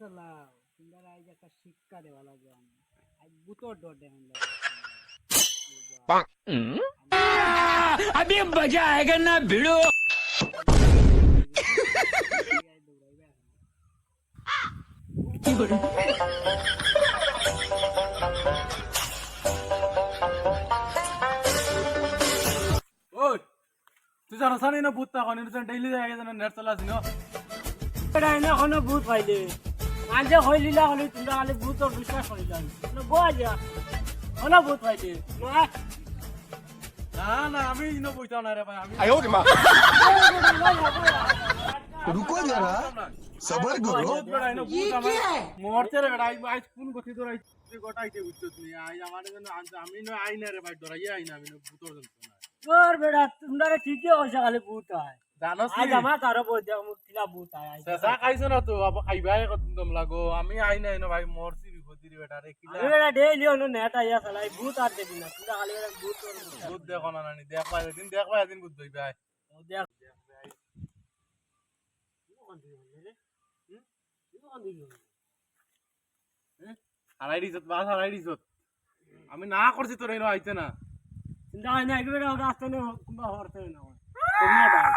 চালাও তোমরা আজ একটা শিক্ষা দেওয়া লাগবে আজ বুতর ডর দেখেন अभी मजा आएगा ना भिड़ो। ওই তুই জানো সানি না ভূত তখন ডেইলি জায়গায় যেন নেট চালাছি না এটা এনে কোনো ভূত পাইলে আজে হইলিলা হলে তোমরা খালি ভূতর বিশ্বাস করিলাম গোয়া যা কোনো ভূত পাইলে না না আমি ইনো বইতাম না রে ভাই আমি रुको जरा सबर करो বহুত বড় ইনো ভূত আমার মরতে রে বেটা আজ কোন গতি ধরাই গোটাইতে বুঝছিস তুই আজ আমার জন্য আমি না আই না রে ভাই ধরাই আই না আমি ভূতর জন্য না তোর বেটা তোমরা ঠিকই হইছে খালি ভূত হয় জানোস আজ আমার কারো বলতে মুক্তিলা ভূত হয় চেষ্টা খাইছো না তো খাইবাই কম লাগো আমি আই না ইনো ভাই মরছি বিপত্তি রে বেটা রে কিলা বেটা ডেইলি হলো নেট আইয়া চালাই ভূত আর দেবি না তোমরা খালি ভূত ভূত দেখো না নানি দেখবা একদিন ভূত ধইবে আই দেখ হারাই দিছত বাস হারাই দিছত আমি না করছি তোর এনো আইতে না চিন্তা হয় না একবারে রাস্তা নেই কিংবা হরতে না তোমরা ডাল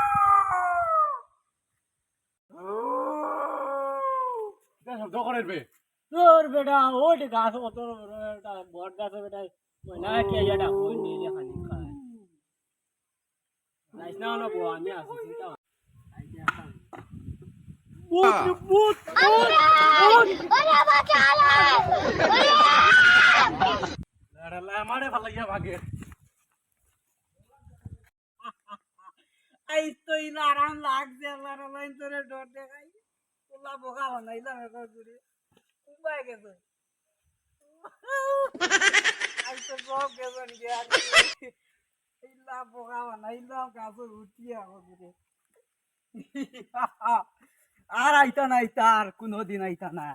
শব্দ করে বে তোর বেটা ওট গাছ অত বেটা বট গাছ বেটা না কে এটা হই নিয়ে যে খালি খায় নাইস না না বো আমি আসি চিন্তা ভূত ভূত আমারে ভালো লাগিয়া ভাগে এই তো ইলা আরাম লাগছে আমার লাইন তোরে ডর দেখাই তোলা বোকা বানাইলাম একবার করে উপায় গেছে আই তো সব গেছে নাকি ইলা বোকা বানাইলাম গাছে উঠিয়া করে আর আইতা নাই তার কোনোদিন আইতা না